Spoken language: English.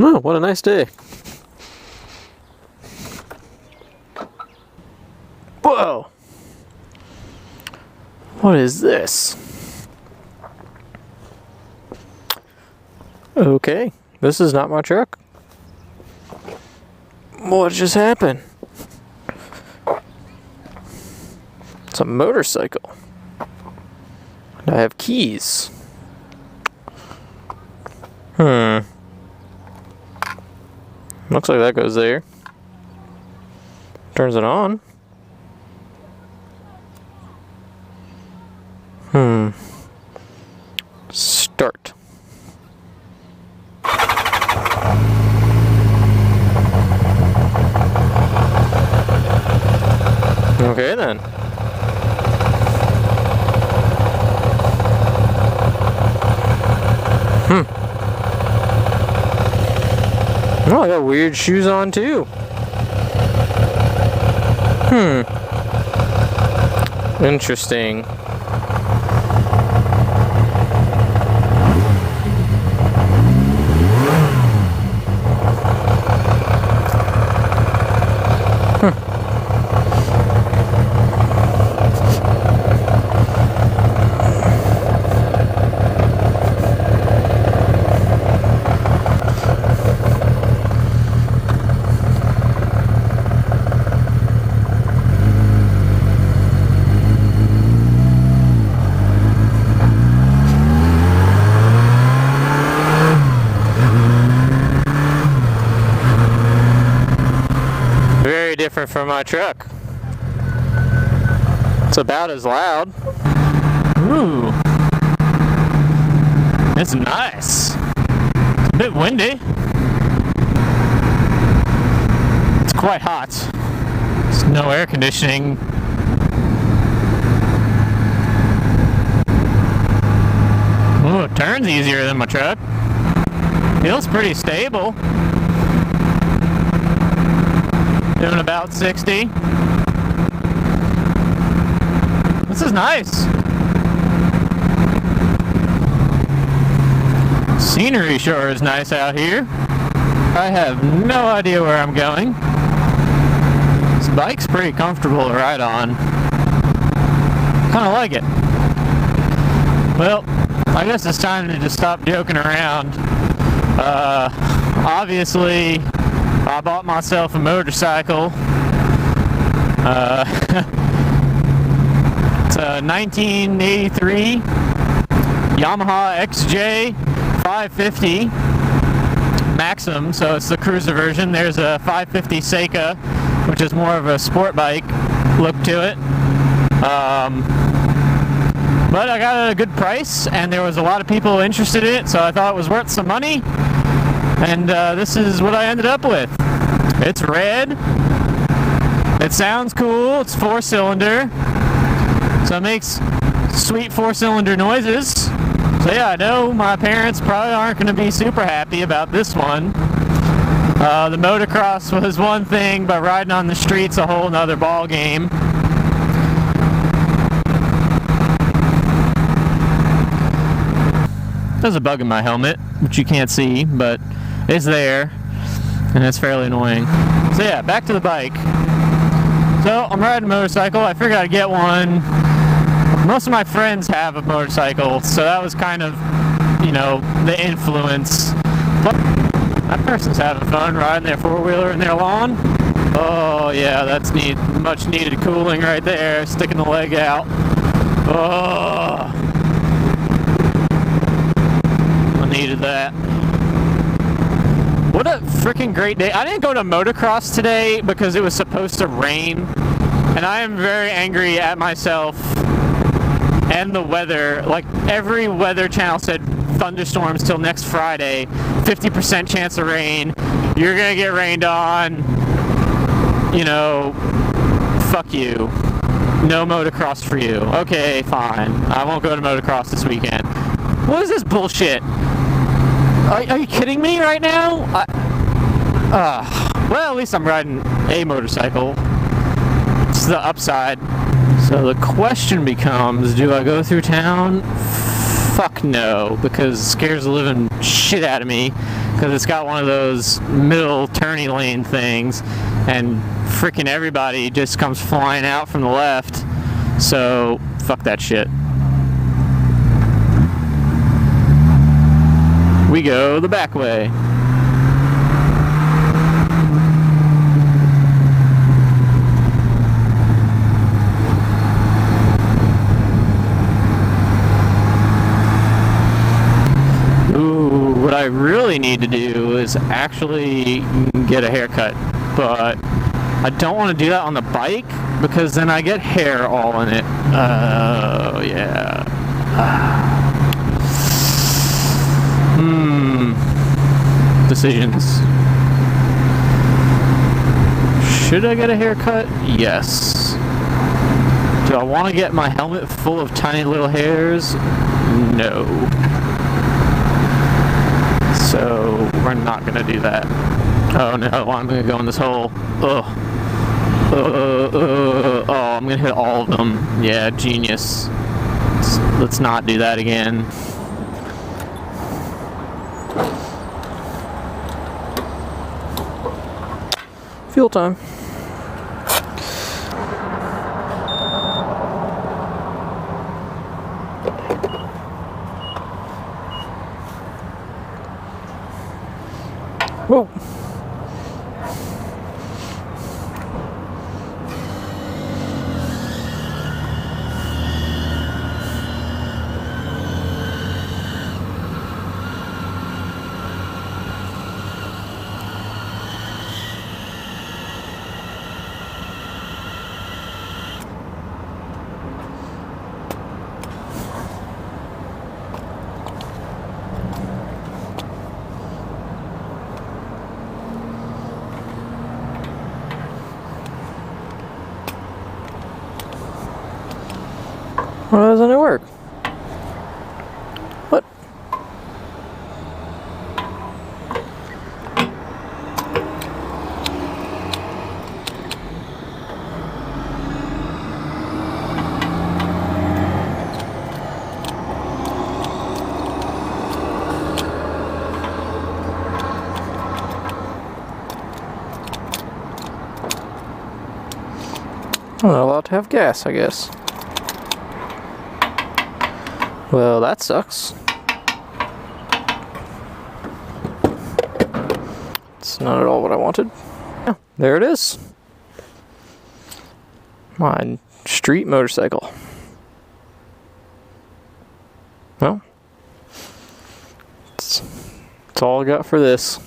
Oh, what a nice day. Whoa! What is this? Okay, this is not my truck. What just happened? It's a motorcycle. I have keys. Looks like that goes there. Turns it on. Start. Okay then. Oh, I got weird shoes on too. Interesting. Very different from my truck. It's about as loud. Ooh. It's nice. It's a bit windy. It's quite hot. There's no air conditioning. Ooh, it turns easier than my truck. Feels pretty stable. Doing about 60. This is nice. Scenery sure is nice out here. I have no idea where I'm going. This bike's pretty comfortable to ride on. Kind of like it. Well, I guess it's time to just stop joking around. Obviously, I bought myself a motorcycle. It's a 1983 Yamaha XJ 550 Maxim, so it's the cruiser version. There's a 550 Seika, which is more of a sport bike look to it. But I got it at a good price, and there was a lot of people interested in it, so I thought it was worth some money. And this is what I ended up with. It's red. It sounds cool. It's 4-cylinder. So it makes sweet 4-cylinder noises. So yeah, I know my parents probably aren't going to be super happy about this one. The motocross was one thing, but riding on the street's a whole nother ball game. There's a bug in my helmet, which you can't see, but it's there, and it's fairly annoying. So yeah, back to the bike. So I'm riding a motorcycle. I figured I'd get one. Most of my friends have a motorcycle, so that was kind of, you know, the influence. But that person's having fun riding their four-wheeler in their lawn. Oh yeah, that's much needed cooling right there, sticking the leg out. Oh, I needed that. What a freaking great day. I didn't go to motocross today because it was supposed to rain, and I am very angry at myself and the weather. Like, every weather channel said thunderstorms till next Friday, 50% chance of rain, you're gonna get rained on, you know, fuck you. No motocross for you. Okay, fine. I won't go to motocross this weekend. What is this bullshit? Are you kidding me right now? Well, at least I'm riding a motorcycle. It's the upside. So the question becomes, do I go through town? Fuck no, because it scares the living shit out of me. because it's got one of those middle turny lane things, and freaking everybody just comes flying out from the left. So fuck that shit. We go the back way. Ooh, what I really need to do is actually get a haircut, but I don't want to do that on the bike because then I get hair all in it. Oh, yeah. Decisions. Should I get a haircut? Yes. Do I want to get my helmet full of tiny little hairs? No. So we're not going to do that. Oh no, I'm going to go in this hole. Ugh. Oh, I'm going to hit all of them. Yeah, genius. Let's not do that again. Fuel time. Whoa. Why doesn't it work? What? I'm not allowed to have gas, I guess. Well, that sucks. It's not at all what I wanted. Yeah, there it is. My street motorcycle. Well, it's all I got for this.